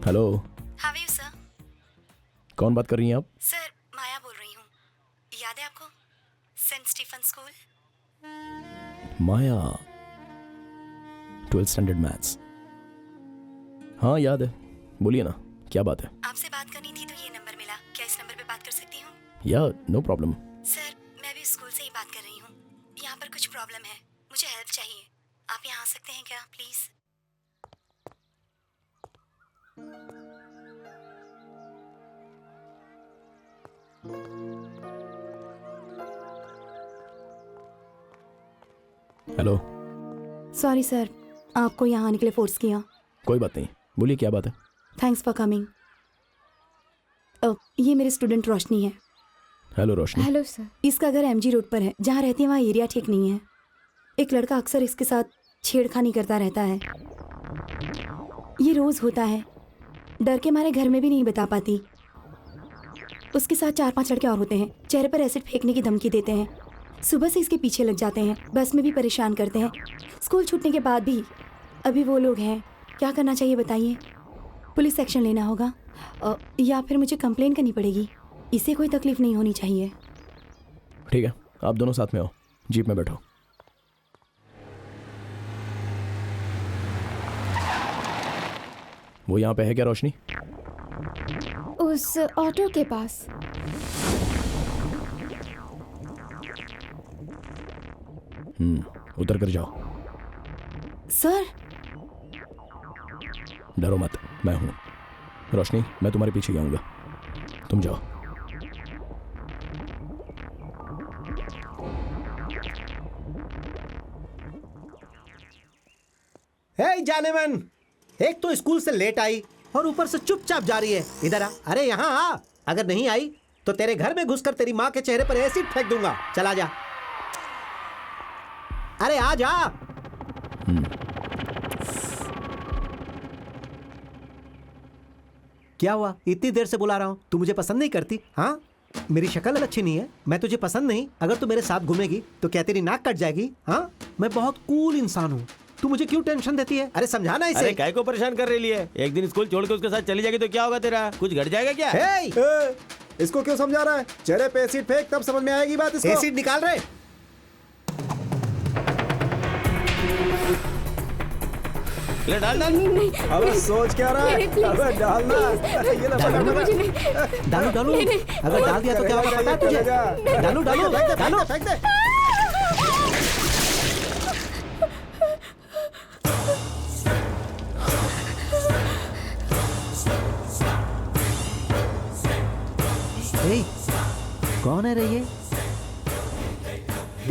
Hello, how are you sir? कौन बात कर रही हैं आप? सर माया बोल रही हूँ, याद है आपको? Saint Stephen school. Maya, 12th standard maths. हाँ याद है, बोलिए ना, क्या बात है? आपसे बात करनी थी तो ये नंबर मिला, क्या इस नंबर पे बात कर सकती हूँ? या नो प्रॉब्लम। सर मैं भी स्कूल से ही बात कर रही हूँ, यहाँ पर कुछ प्रॉब्लम है, मुझे हेल्प चाहिए। आप यहाँ आ सकते हैं क्या प्लीज़? हेलो। सॉरी सर, आपको यहाँ आने के लिए फोर्स किया। कोई बात नहीं, बोलिए क्या बात है? Thanks for coming. ये मेरी स्टूडेंट रोशनी है। हेलो रोशनी। Hello sir. इसका घर एमजी रोड पर है, जहाँ रहती है वहाँ एरिया ठीक नहीं है। एक लड़का अक्सर इसके साथ छेड़खानी करता रहता है, ये रोज होता है। डर के मारे घर में भी नहीं बता पाती। उसके साथ 4-5 लड़के और होते हैं, चेहरे पर एसिड फेंकने की धमकी देते हैं। सुबह से इसके पीछे लग जाते हैं, बस में भी परेशान करते हैं, स्कूल छूटने के बाद भी अभी वो लोग हैं। क्या करना चाहिए बताइए? पुलिस एक्शन लेना होगा या फिर मुझे कंप्लेन करनी पड़ेगी? इसे कोई तकलीफ नहीं होनी चाहिए। ठीक है, आप दोनों साथ में आओ, जीप में बैठो। वो यहाँ पे है क्या रोशनी? उस ऑटो के पास। उतर कर जाओ। सर डरो मत, मैं हूँ। रोशनी, मैं तुम्हारे पीछे ही आऊँगा, तुम जाओ। हे जाने मन, एक तो स्कूल से लेट आई और ऊपर से चुपचाप जा रही है। इधर आ, अरे यहाँ आ। अगर नहीं आई तो तेरे घर में घुसकर तेरी माँ के चेहरे पर एसिड फेंक दूंगा। चला जा, अरे आ जा। क्या हुआ? इतनी देर से बुला रहा हूँ, तू मुझे पसंद नहीं करती? हाँ, मेरी शक्ल अच्छी नहीं है, मैं तुझे पसंद नहीं। अगर तू मेरे साथ घूमेगी तो क्या तेरी नाक कट जाएगी? हाँ, मैं बहुत कूल इंसान हूँ, तू मुझे क्यों टेंशन देती है? अरे समझाना इसे। अरे काय को परेशान कर रही है? एक दिन स्कूल छोड़ के उसके साथ चली जाएगी तो क्या होगा तेरा? कुछ घट जाएगा क्या? हे! इसको क्यों समझा रहा है? चेहरे पे एसिड फेंक, तब समझ में आएगी बात इसको। एसिड निकाल रहे? ले डाल डाल। अबे सोच क्या रहा है? अबे डालना। ये ले डालू डालू, अगर डाल दिया तो क्या होगा पता है तुझे? डालू डालू डालू, फेंक दे। ए, कौन है रे ये?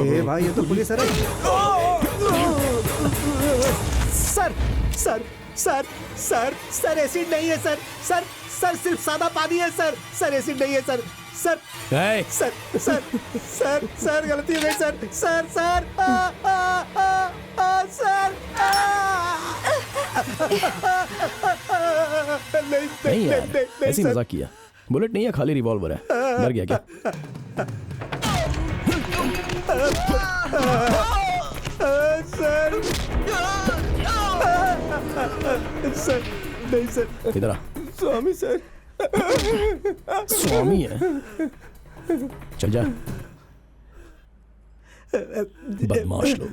ये भाई, ये तो पुलिस है रे। Sir sir sir sir sir acid नहीं है सर। सर सर सिर्फ सादा पानी है सर। सर एसिड नहीं है sir. Sir Hey! Sir sir sir sir गलती हो गई सर। सर सर सर नहीं यार, ऐसी मजाक किया। बुलेट नहीं है, खाली रिवॉल्वर है। डर गया क्या? सर सर नहीं सर। इधर आ। स्वामी सर। स्वामी है, चल जा। बदमाश लोग।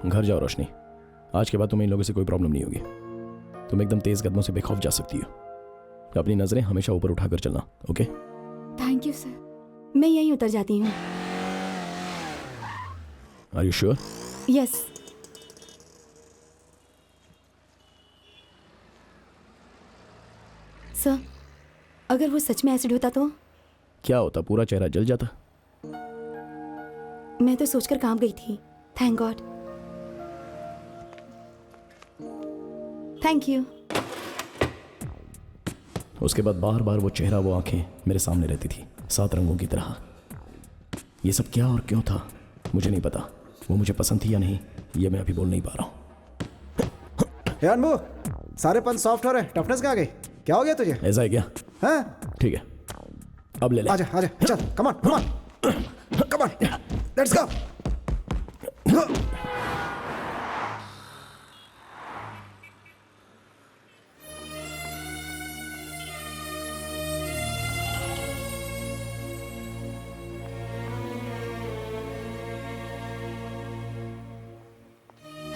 घर जाओ रोशनी, आज के बाद तुम्हें इन लोगों से कोई प्रॉब्लम नहीं होगी। तुम एकदम तेज कदमों से बेखौफ जा सकती हो। अपनी नजरें हमेशा ऊपर उठाकर चलना, ओके? Thank you sir. मैं यहीं उतर जाती हूँ। Are you sure? Yes. Sir, अगर वो सच में एसिड होता तो? क्या होता? पूरा चेहरा जल जाता। मैं तो सोचकर कांप गई थी। Thank God. Thank you. उसके बाद बार बार वो चेहरा, वो आंखें मेरे सामने रहती थी, 7 रंगों की तरह। ये सब क्या और क्यों था मुझे नहीं पता। वो मुझे पसंद थी या नहीं, ये मैं अभी बोल नहीं पा रहा हूँ। हे अनबू, सारे पंच सॉफ्ट हो रहे, टफनेस कहाँ गई? क्या हो गया तुझे? ऐसा है क्या? हाँ, ठीक है, अब ले ले। आजा आजा, चल, come on come on come on, let's go.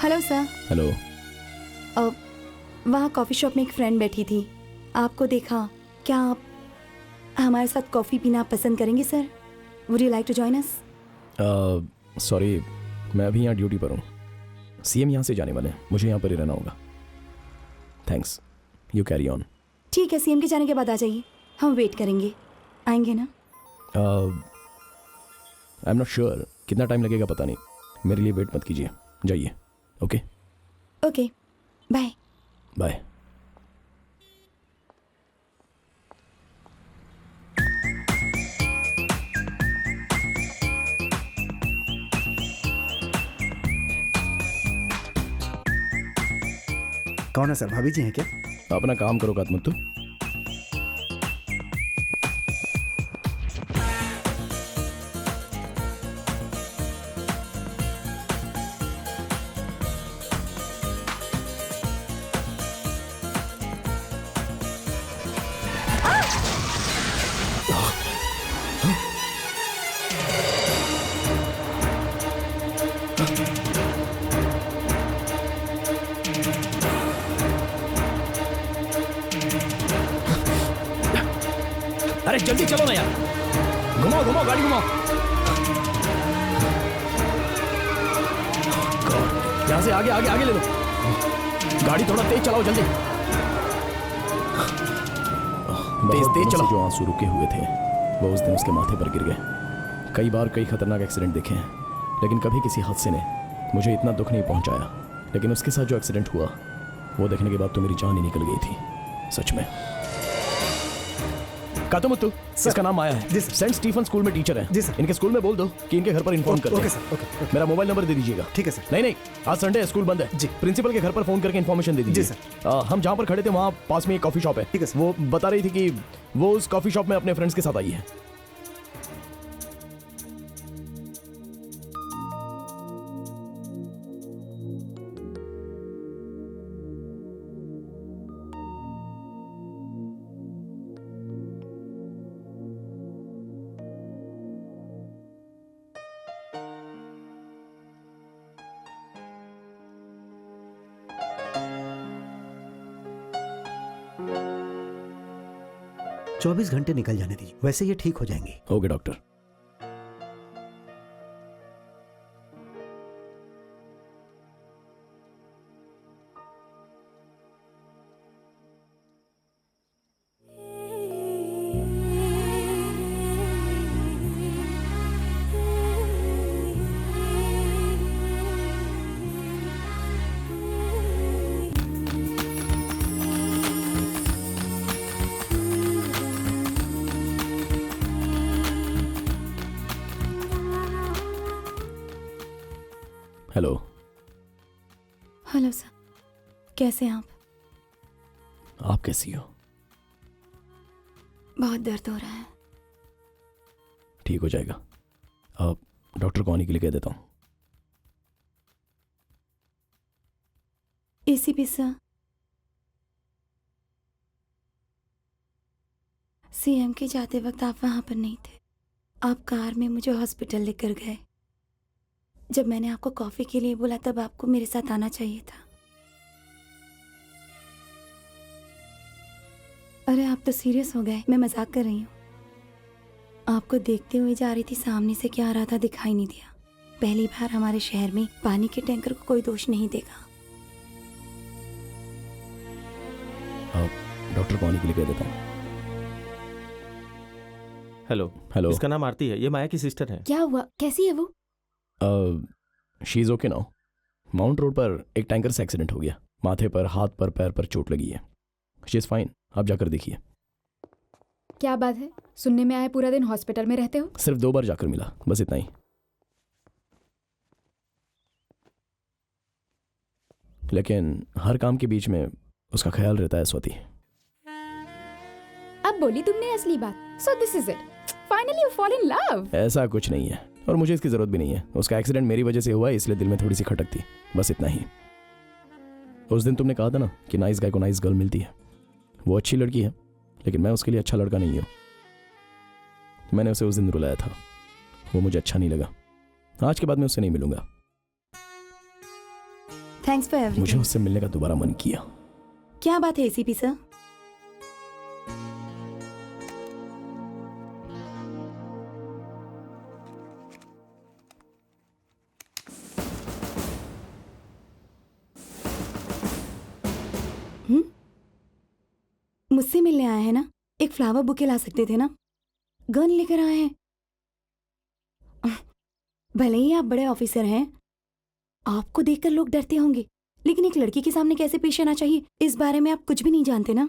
Hello sir. Hello. वहाँ कॉफ़ी शॉप में एक फ्रेंड बैठी थी, आपको देखा। क्या आप हमारे साथ कॉफ़ी पीना पसंद करेंगे sir? Would you like to join us? Sorry, मैं अभी यहाँ ड्यूटी पर हूँ। सीएम यहाँ से जाने वाले हैं, मुझे यहाँ पर ही रहना होगा। Thanks, you carry on. ठीक है, सीएम के जाने के बाद आ जाइए, हम वेट करेंगे। आएंगे ना? आई एम नॉट श्योर कितना टाइम लगेगा, पता नहीं। मेरे लिए वेट मत कीजिए, जाइए। Okay okay, bye. बाय। कौन है सर? भाभी जी हैं क्या? अपना काम करो कातमुत्तु। अरे जल्दी चलो ना यार, घुमाओ घुमाओ, गाड़ी घुमाओ। यहाँ से आगे आगे आगे ले लो, गाड़ी थोड़ा तेज चलाओ, जल्दी तेज तेज चलाओ। जो आंसू रुके हुए थे वो उस दिन उसके माथे पर गिर गए। कई बार कई खतरनाक एक्सीडेंट देखे हैं, लेकिन कभी किसी हादसे ने मुझे इतना दुख नहीं पहुंचाया। लेकिन उसके साथ जो एक्सीडेंट हुआ वो देखने के बाद तो मेरी जान ही निकल गई थी, सच में। कातमुत्तु, इसका नाम आया है। जी सर। सेंट स्टीफन स्कूल में टीचर है। जी सर। इनके स्कूल में बोल दो कि इनके घर पर इन्फॉर्म कर ओके दें। Sir, okay. मेरा मोबाइल नंबर दे दीजिएगा। ठीक है सर। नहीं, आज संडे है, स्कूल बंद है। जी। प्रिंसिपल के घर पर फोन करके इन्फॉर्मेशन दे दीजिए। जी सर। हम जहाँ पर खड़े थे वहाँ पास में एक कॉफी शॉप है। ठीक है सर। वो बता रही थी कि वो उस कॉफी शॉप में अपने फ्रेंड्स के साथ आई है। चौबीस घंटे निकल जाने दीजिए, वैसे ये ठीक हो जाएंगी। Okay doctor. Hello. Hello sir, कैसे हैं आप? आप कैसी हो? बहुत दर्द हो रहा है। ठीक हो जाएगा। अब डॉक्टर को आने के लिए कह देता हूँ। एसीपी सर, सीएम के जाते वक्त आप वहां पर नहीं थे। आप कार में मुझे हॉस्पिटल लेकर गए। जब मैंने आपको कॉफी के लिए बोला तब आपको मेरे साथ आना चाहिए था। अरे आप तो सीरियस हो गए, मैं मजाक कर रही हूँ। आपको देखते हुए जा रही थी, सामने से क्या आ रहा था दिखाई नहीं दिया। पहली बार हमारे शहर में पानी के टैंकर को कोई दोष नहीं देगा। अब डॉक्टर को आने के लिए कह देता हूँ। हेलो। हेलो। इसका नाम आरती है, ये माया की सिस्टर है। क्या हुआ? कैसी है वो? She is okay now. Mount road पर एक टैंकर से एक्सीडेंट हो गया। माथे पर, हाथ पर, पैर पर चोट लगी है। शी इज फाइन, आप जाकर देखिए। क्या बात है, सुनने में आया पूरा दिन हॉस्पिटल में रहते हो? सिर्फ 2 बार जाकर मिला, बस इतना ही। लेकिन हर काम के बीच में उसका ख्याल रहता है स्वाति। अब बोली तुमने असली बात। So this is it, finally you fall in love. ऐसा कुछ नहीं है और मुझे इसकी जरूरत भी नहीं है। उसका एक्सीडेंट मेरी वजह से हुआ है, इसलिए दिल में थोड़ी सी खटक थी, बस इतना ही। उस दिन तुमने कहा था ना कि नाइस गाय को नाइस गर्ल मिलती है। वो अच्छी लड़की है, लेकिन मैं उसके लिए अच्छा लड़का नहीं हूँ। मैंने उसे उस दिन रुलाया था, वो मुझे अच्छा नहीं लगा। आज के बाद मैं उससे नहीं मिलूंगा। थैंक्स फॉर मुझे एवरीथिंग। उससे मिलने का दोबारा मन किया। क्या बात है एसीपी सर? मुझसे मिलने आए हैं ना, एक फ्लावर बुके ला सकते थे ना, गन लेकर आए हैं। भले ही आप बड़े ऑफिसर हैं, आपको देखकर लोग डरते होंगे, लेकिन एक लड़की के सामने कैसे पेश आना चाहिए इस बारे में आप कुछ भी नहीं जानते ना।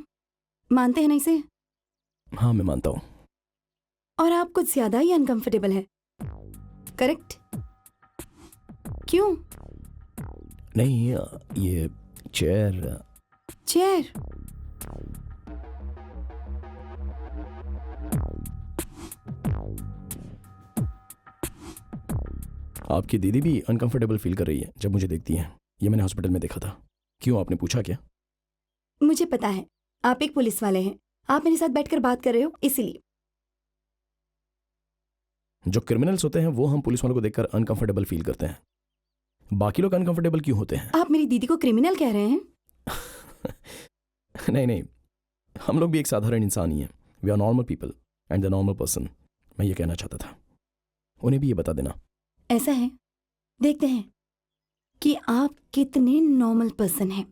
मानते हैं ना इसे? हाँ मैं मानता हूँ। और आप कुछ ज्यादा ही अनकंफर्टेबल है, करेक्ट? क्यों? नहीं ये चेयर। चेयर? आपकी दीदी भी अनकंफर्टेबल फील कर रही है जब मुझे देखती है। ये मैंने हॉस्पिटल में देखा था। क्यों, आपने पूछा क्या? मुझे पता है आप एक पुलिस वाले हैं, आप मेरे साथ बैठकर बात कर रहे हो इसीलिए। जो क्रिमिनल्स होते हैं वो हम पुलिस वालों को देखकर अनकंफर्टेबल फील करते हैं। बाकी लोग अनकंफर्टेबल क्यों होते हैं? आप मेरी दीदी को क्रिमिनल कह रहे हैं? नहीं नहीं, हम लोग भी एक साधारण इंसान ही हैं। We are normal people and the normal person. मैं ये कहना चाहता था, उन्हें भी ये बता देना। ऐसा है, देखते हैं कि आप कितने नॉर्मल पर्सन हैं।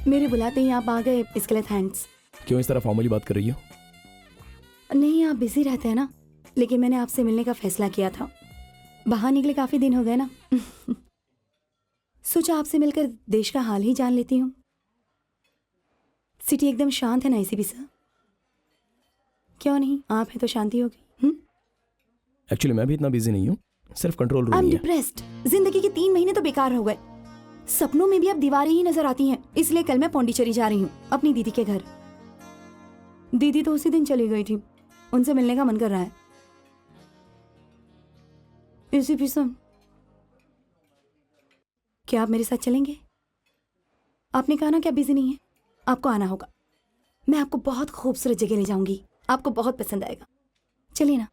मेरे बुलाते ही आप आ गए, इसके लिए थैंक्स। क्यों इस तरह फॉर्मली बात कर रही हो? नहीं, आप बिजी रहते हैं ना, लेकिन मैंने आपसे मिलने का फैसला किया था। बाहर निकले काफी दिन हो गए ना। सोचा आपसे मिलकर देश का हाल ही जान लेती हूँ। सिटी एकदम शांत है ना एसीपी सर? क्यों नहीं, आप हैं तो शांति होगी। एक्चुअली मैं भी इतना बिजी नहीं हूँ, सिर्फ कंट्रोल रूम आई एम ही है। डिप्रेस्ड। जिंदगी के 3 महीने तो बेकार हो गए। सपनों में भी अब दीवारें ही नजर आती हैं, इसलिए कल मैं पौंडीचेरी जा रही हूँ अपनी दीदी के घर। दीदी तो उसी दिन चली गई थी, उनसे मिलने का मन कर रहा है। एसीपी सर, क्या आप मेरे साथ चलेंगे? आपने कहा ना कि आप बिजी नहीं है, आपको आना होगा। मैं आपको बहुत खूबसूरत जगह ले जाऊंगी, आपको बहुत पसंद आएगा। चलिए ना।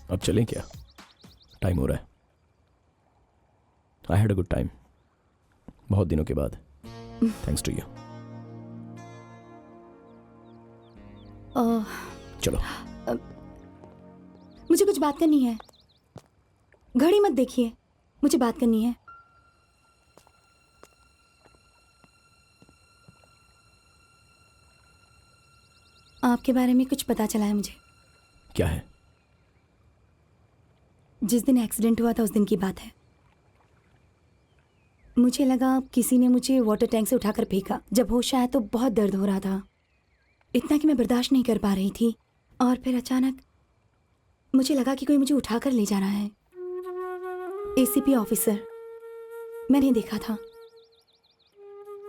अब चलें क्या? टाइम हो रहा है। I had a good time, बहुत दिनों के बाद, थैंक्स टू यू। चलो। मुझे कुछ बात करनी है। घड़ी मत देखिए, मुझे बात करनी है। आपके बारे में कुछ पता चला है मुझे। क्या है? जिस दिन एक्सीडेंट हुआ था उस दिन की बात है। मुझे लगा किसी ने मुझे वाटर टैंक से उठाकर फेंका। जब होश आया तो बहुत दर्द हो रहा था, इतना कि मैं बर्दाश्त नहीं कर पा रही थी। और फिर अचानक मुझे लगा कि कोई मुझे उठाकर ले जा रहा है। एसीपी ऑफिसर, मैंने देखा था।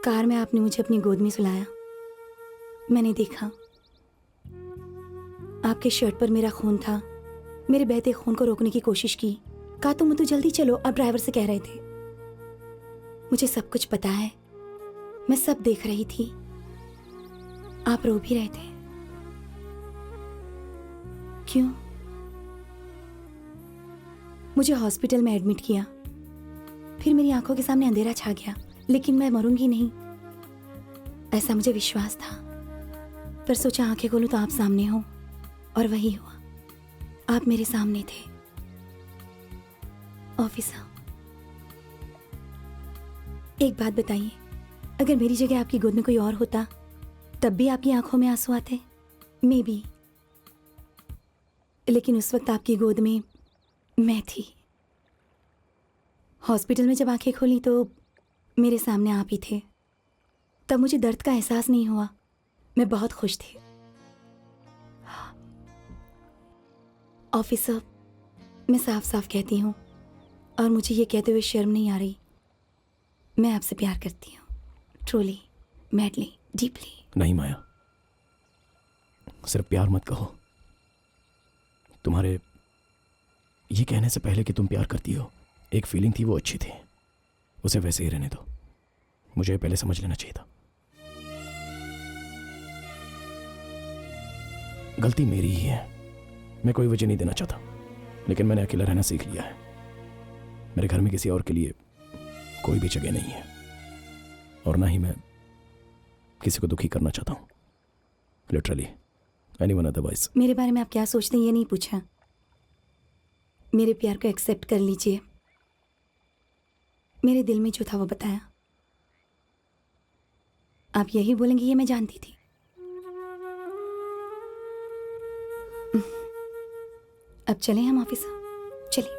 कार में आपने मुझे अपनी गोद में सुलाया। मैंने देखा आपके शर्ट पर मेरा खून था। मेरे बहते खून को रोकने की कोशिश की। कहा तुम तो जल्दी चलो, अब ड्राइवर से कह रहे थे। मुझे सब कुछ पता है, मैं सब देख रही थी। आप रो भी रहे थे। क्यों? मुझे हॉस्पिटल में एडमिट किया, फिर मेरी आंखों के सामने अंधेरा छा गया, लेकिन मैं मरूंगी नहीं ऐसा मुझे विश्वास था। पर सोचा आंखें खोलूं तो आप सामने हो, और वही हुआ। आप मेरे सामने थे। ऑफिसर, एक बात बताइए, अगर मेरी जगह आपकी गोद में कोई और होता तब भी आपकी आंखों में आंसू आते? मे बी, लेकिन उस वक्त आपकी गोद में मैं थी। हॉस्पिटल में जब आंखें खोली तो मेरे सामने आप ही थे। तब मुझे दर्द का एहसास नहीं हुआ, मैं बहुत खुश थी। ऑफिसर, मैं साफ साफ कहती हूँ, और मुझे ये कहते हुए शर्म नहीं आ रही, मैं आपसे प्यार करती हूँ, ट्रूली, मैडली, डीपली। नहीं माया, सिर्फ प्यार मत कहो। तुम्हारे ये कहने से पहले कि तुम प्यार करती हो, एक फीलिंग थी, वो अच्छी थी, उसे वैसे ही रहने दो। मुझे पहले समझ लेना चाहिए था। गलती मेरी ही है, मैं कोई वजह नहीं देना चाहता, लेकिन मैंने अकेला रहना सीख लिया है। मेरे घर में किसी और के लिए कोई भी जगह नहीं है, और ना ही मैं किसी को दुखी करना चाहता हूँ, लिटरली एनीवन अदरवाइज। मेरे बारे में आप क्या सोचते हैं ये नहीं पूछा। मेरे प्यार को एक्सेप्ट कर लीजिए। मेरे दिल में जो था वो बताया। आप यही बोलेंगे ये मैं जानती थी। अब चलें हम ऑफिस, चलिए।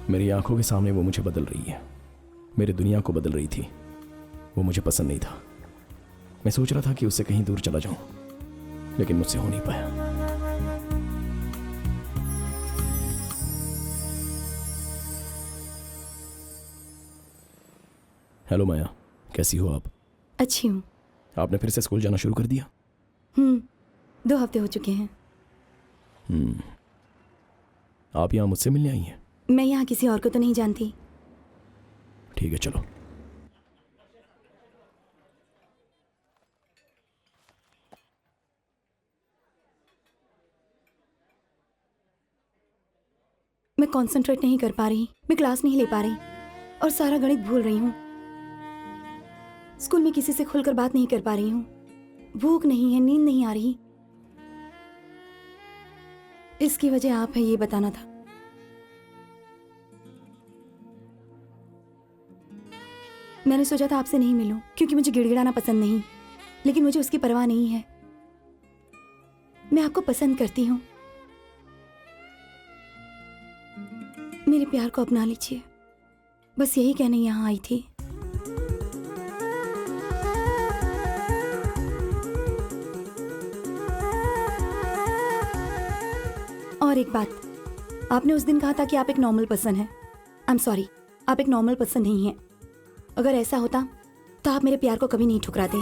मेरी आंखों के सामने वो मुझे बदल रही है, मेरी दुनिया को बदल रही थी। वो मुझे पसंद नहीं था। मैं सोच रहा था कि उससे कहीं दूर चला जाऊं, लेकिन मुझसे हो नहीं पाया। हेलो माया, कैसी हो आप? अच्छी हूँ। आपने फिर से स्कूल जाना शुरू कर दिया? 2 हफ्ते हो चुके हैं। आप यहाँ मुझसे मिलने आई हैं? मैं यहाँ किसी और को तो नहीं जानती। ठीक है, चलो। मैं कंसंट्रेट नहीं कर पा रही, मैं क्लास नहीं ले पा रही और सारा गणित भूल रही हूँ। स्कूल में किसी से खुलकर बात नहीं कर पा रही हूँ। भूख नहीं है, नींद नहीं आ रही। इसकी वजह आप है, ये बताना था। मैंने सोचा था आपसे नहीं मिलूं क्योंकि मुझे गिड़गिड़ाना पसंद नहीं, लेकिन मुझे उसकी परवाह नहीं है। मैं आपको पसंद करती हूँ। मेरे प्यार को अपना लीजिए, बस यही कहने यहाँ आई थी। और एक बात, आपने उस दिन कहा था कि आप एक नॉर्मल पर्सन हैं। आई एम सॉरी, आप एक नॉर्मल पर्सन नहीं हैं। अगर ऐसा होता तो आप मेरे प्यार को कभी नहीं ठुकराते।